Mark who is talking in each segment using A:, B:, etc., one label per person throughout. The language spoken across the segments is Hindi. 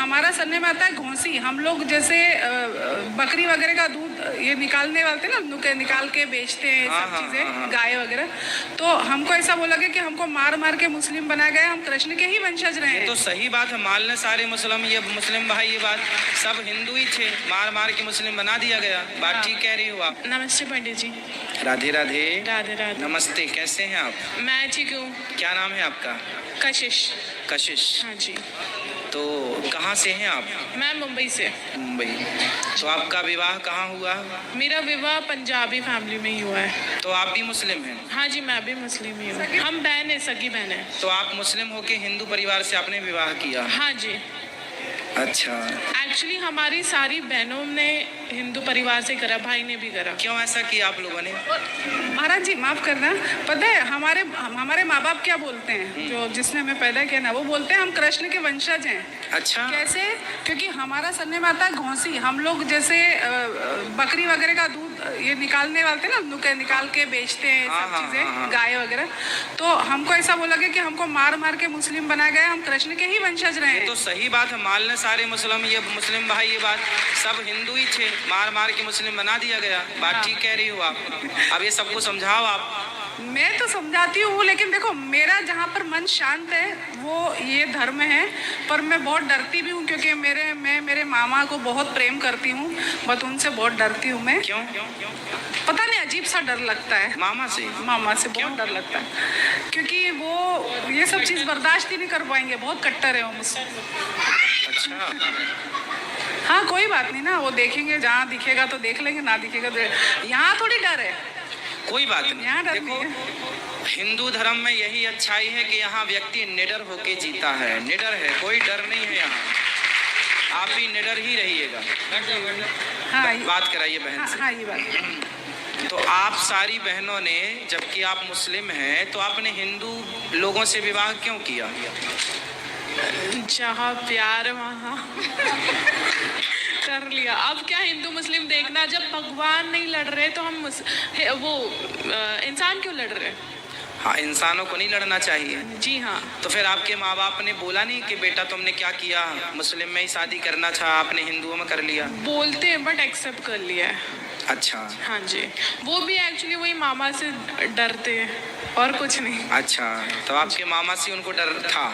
A: हमारा सरनेम आता है घोंसी। हम लोग जैसे बकरी वगैरह का दूध ये निकालने वाले थे ना, निकाल के बेचते हैं सब चीजें, गाय वगैरह। तो हमको ऐसा बोला गया कि हमको मार मार के मुस्लिम बना गया, हम कृष्ण के ही वंशज रहे हैं।
B: तो सही बात है, मालने सारे मुस्लिम, ये मुस्लिम भाई, ये बात सब हिंदू ही थे, मार मार के मुस्लिम बना दिया गया। बात ठीक कह रही हो आप।
C: नमस्ते पंडित जी।
B: राधे राधे।
C: राधे राधे।
B: नमस्ते, कैसे हैं आप?
C: मैं ठीक हूँ।
B: क्या नाम है आपका?
C: कशिश।
B: कशिश।
C: हाँ जी।
B: तो कहाँ से हैं आप?
C: मैं मुंबई से।
B: मुंबई। तो आपका विवाह कहाँ हुआ?
C: मेरा विवाह पंजाबी फैमिली में ही हुआ है।
B: तो आप भी मुस्लिम हैं?
C: हाँ जी, मैं भी मुस्लिम ही हूँ। हम बहन है, सगी बहन है।
B: तो आप मुस्लिम होके हिंदू परिवार से आपने विवाह किया?
C: हाँ जी।
B: अच्छा।
C: एक्चुअली हमारी सारी बहनों ने हिंदू परिवार से करा, भाई ने भी करा।
B: क्यों ऐसा किया आप लोगों ने?
A: महाराज जी माफ करना, पता है हमारे माँ बाप क्या बोलते हैं, जो जिसने हमें पैदा किया ना, वो बोलते हैं हम कृष्ण के वंशज हैं।
B: अच्छा।
A: कैसे? क्योंकि हमारा सरनेम आता है घोंसी। हम लोग जैसे बकरी वगैरह का दूध ये निकालने वाले थे ना, निकाल के बेचते हैं सब चीजें, गाय वगैरह। तो हमको ऐसा बोला गया कि हमको मार मार के मुस्लिम बना गया, हम कृष्ण के ही वंशज रहे हैं।
B: तो सही बात है, मालने सारे मुस्लिम, ये मुस्लिम भाई, ये बात सब हिंदू ही थे, मार मार के मुस्लिम बना दिया गया। बात ठीक कह रही हो आप। अब ये सबको समझाओ आप।
A: मैं तो समझाती हूँ, लेकिन देखो मेरा जहाँ पर मन शांत है वो ये धर्म है। पर मैं बहुत डरती भी हूँ, क्योंकि मैं मेरे मामा को बहुत प्रेम करती हूँ, बट उनसे बहुत डरती हूँ मैं।
B: क्यों?
A: पता नहीं, अजीब सा डर लगता है।
B: मामा से?
A: मामा से बहुत डर लगता है, क्योंकि वो ये सब चीज़ बर्दाश्त ही नहीं कर पाएंगे, बहुत कट्टर है वो मुझसे।
B: अच्छा।
A: हाँ कोई बात नहीं ना, वो देखेंगे, जहाँ दिखेगा तो देख लेंगे, ना दिखेगा तो। यहाँ थोड़ी डर है।
B: कोई बात
A: यहाँ
B: नहीं।
A: डर
B: देखो,
A: नहीं है।
B: हिंदू धर्म में यही अच्छाई है कि यहाँ व्यक्ति निडर होके जीता है, निडर है, कोई डर नहीं है यहाँ। आप भी निडर ही रहिएगा।
A: हाँ
B: बात कराइए बहन से।
A: हाँ ये बात।
B: तो आप सारी बहनों ने, जबकि आप मुस्लिम हैं, तो आपने हिंदू लोगों से विवाह क्यों किया?
C: जहाँ प्यार वहाँ कर लिया। अब क्या हिंदू मुस्लिम देखना, जब भगवान नहीं लड़ रहे तो हम इंसान क्यों लड़ रहे?
B: हाँ, इंसानों को नहीं लड़ना चाहिए।
C: जी हाँ।
B: तो फिर आपके माँ बाप ने बोला नहीं कि बेटा तुमने क्या किया, मुस्लिम में ही शादी करना था, आपने हिंदुओं में कर लिया?
C: बोलते हैं बट एक्सेप्ट कर लिया है।
B: अच्छा।
C: हाँ जी, वो भी एक्चुअली वही मामा से डरते हैं और कुछ नहीं।
B: अच्छा, तो आपके मामा से उनको डर था?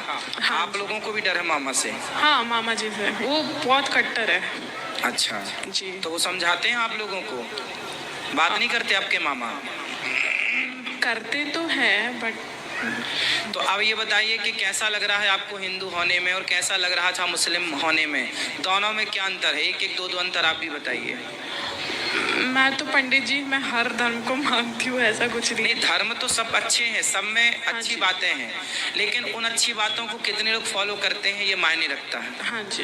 C: हाँ।
B: आप लोगों को भी डर है मामा से?
C: हाँ, मामा जी से, वो बहुत कट्टर है।
B: अच्छा
C: जी।
B: तो वो समझाते हैं आप लोगों को? बात नहीं करते आपके मामा?
C: करते तो हैं बट।
B: तो अब ये बताइए कि कैसा लग रहा है आपको हिंदू होने में और कैसा लग रहा था मुस्लिम होने में? दोनों में क्या अंतर है? एक एक दो दो अंतर आप भी बताइए।
C: मैं तो पंडित जी, मैं हर धर्म को मानती हूँ, ऐसा कुछ नहीं।
B: नहीं, धर्म तो सब अच्छे हैं, सब में अच्छी बातें हैं, लेकिन उन अच्छी बातों को कितने लोग फॉलो करते हैं ये मायने रखता है।
C: हाँ जी।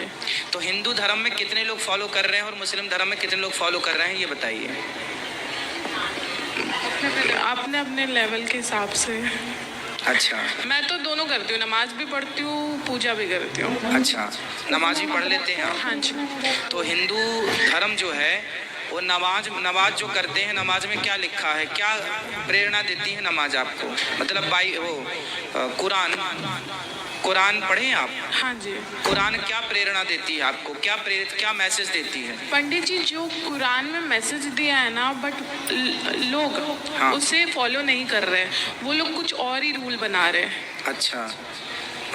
B: तो हिंदू धर्म में कितने लोग फॉलो कर रहे हैं और मुस्लिम धर्म में कितने लोग फॉलो कर रहे हैं, ये बताइए।
C: अपने अपने लेवल के हिसाब से।
B: अच्छा।
C: मैं तो दोनों करती हूँ, नमाज भी पढ़ती हूँ, पूजा भी करती हूँ।
B: अच्छा, नमाज भी पढ़ लेते हैं आप?
C: हाँ जी।
B: तो हिंदू धर्म जो है वो नमाज जो करते हैं, नमाज में क्या लिखा है, क्या प्रेरणा देती है नमाज आपको? मतलब कुरान पढ़े आप?
C: हाँ जी।
B: कुरान क्या प्रेरणा देती है आपको, क्या मैसेज देती है?
C: पंडित जी, जो कुरान में मैसेज दिया है ना, बट लोग
B: हाँ।
C: उसे फॉलो नहीं कर रहे, वो लोग कुछ और ही रूल बना रहे हैं।
B: अच्छा,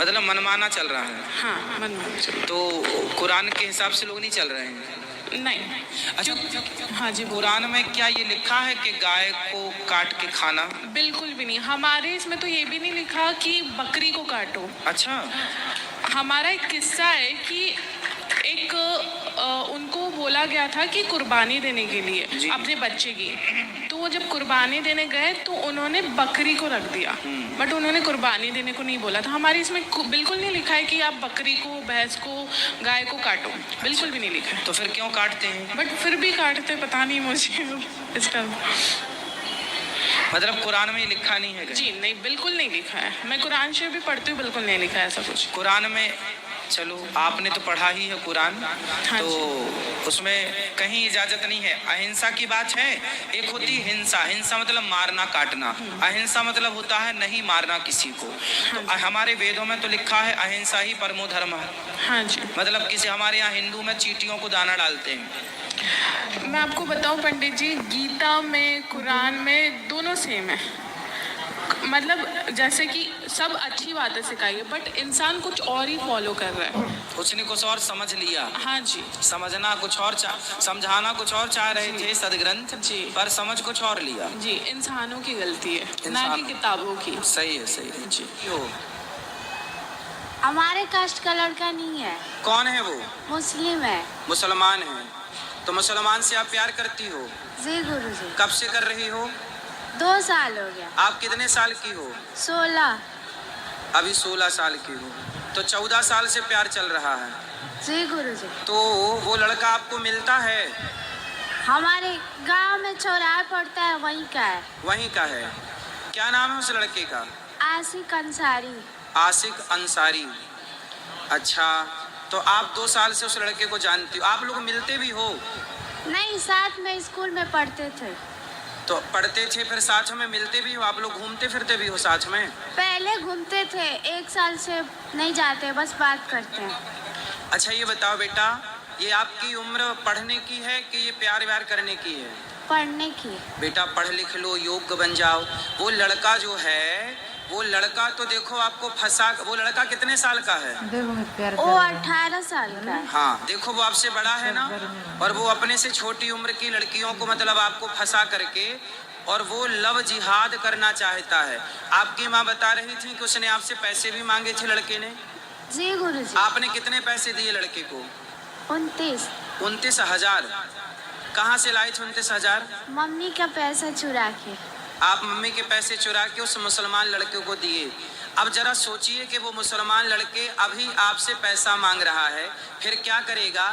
B: मतलब मनमाना चल रहा है।
C: हाँ, मनमाना चल रहा
B: तो कुरान के हिसाब से लोग नहीं चल रहे हैं?
C: नहीं।
B: अच्छा,
C: हाँ जी।
B: कुरान में क्या ये लिखा है कि गाय को काट के खाना?
C: बिल्कुल भी नहीं, हमारे इसमें तो ये भी नहीं लिखा कि बकरी को काटो।
B: अच्छा।
C: हमारा एक किस्सा है कि एक उनको बोला गया था कि कुर्बानी देने के लिए अपने बच्चे की, तो वो जब कुर्बानी देने गए तो उन्होंने बकरी को रख दिया, बट उन्होंने कुर्बानी देने को नहीं बोला था। हमारे इसमें बिल्कुल नहीं लिखा है कि आप बकरी को, भैंस को, गाय को काटो, बिल्कुल भी नहीं लिखा है।
B: तो फिर क्यों काटते हैं?
C: बट फिर भी काटते, पता नहीं मुझे इस टाइम।
B: मतलब कुरान में लिखा नहीं है?
C: जी नहीं, बिल्कुल नहीं लिखा है। मैं कुरान शरीफ भी पढ़ती हूँ, बिल्कुल नहीं लिखा है ऐसा कुछ।
B: कुरान में चलो आपने तो पढ़ा ही है कुरान, तो उसमें कहीं इजाजत नहीं है। अहिंसा की बात है, एक होती हिंसा। हिंसा मतलब मारना काटना, अहिंसा मतलब होता है नहीं मारना किसी को। तो हमारे वेदों में तो लिखा है अहिंसा ही परमो धर्म है।
C: हाँ जी।
B: मतलब किसी हमारे यहाँ हिंदू में चींटियों को दाना डालते हैं।
C: मैं आपको बताऊं पंडित जी, गीता में कुरान में दोनों सेम है। मतलब जैसे कि सब अच्छी बातें सिखाई है, बट इंसान कुछ और ही फॉलो कर रहा है।
B: उसने कुछ और समझ लिया।
C: हाँ जी।
B: समझना कुछ और समझाना कुछ और चाह रहे थे सदग्रंथ
C: जी।
B: पर समझ कुछ और लिया।
C: जी, इंसानों की गलती है, ना
B: इंसान-
C: कि किताबों की।
B: सही है, सही है
C: जी।
B: हो।
D: हमारे कास्ट का लड़का नहीं है,
B: कौन है वो?
D: मुस्लिम है।
B: मुसलमान है। तो मुसलमान से आप प्यार करती हो?
D: जी गुरुजी।
B: कब से कर रही हो?
D: 2 साल हो गया।
B: आप कितने साल की हो?
D: 16।
B: अभी 16 साल की हो, तो 14 साल से प्यार चल रहा है।
D: जी गुरुजी।
B: तो वो लड़का आपको मिलता है?
D: हमारे गांव में चौराहा पड़ता है, वहीं का है।
B: वहीं का है। क्या नाम है उस लड़के का?
D: आशिक अंसारी।
B: आशिक अंसारी। अच्छा, तो आप 2 साल से उस लड़के को जानती हो? आप लोग मिलते भी हो?
D: नहीं, साथ में स्कूल में पढ़ते थे।
B: तो पढ़ते थे फिर साथ में मिलते भी हो? आप लोग घूमते फिरते भी हो साथ में?
D: पहले घूमते थे, 1 साल से नहीं जाते, बस बात करते हैं।
B: अच्छा ये बताओ बेटा, ये आपकी उम्र पढ़ने की है कि ये प्यार व्यार करने की है?
D: पढ़ने की।
B: बेटा पढ़ लिख लो, योग्य बन जाओ। वो लड़का जो है, वो लड़का तो देखो आपको फंसा। वो लड़का कितने साल का है?
D: वो 18 साल का है।
B: हाँ, देखो वो आपसे बड़ा है ना, और वो अपने से छोटी उम्र की लड़कियों को मतलब आपको फंसा करके, और वो लव जिहाद करना चाहता है। आपकी माँ बता रही थी कि उसने आपसे पैसे भी मांगे थे लड़के ने।
D: जी गुरुजी।
B: आपने कितने पैसे दिए लड़के को?
D: 29।
B: 29,000। कहाँ से लाए थे 29,000?
D: मम्मी का पैसा चुरा के।
B: आप मम्मी के पैसे चुरा के उस मुसलमान लड़के को दिए। अब जरा सोचिए कि वो मुसलमान लड़के अभी आपसे पैसा मांग रहा है, फिर क्या करेगा?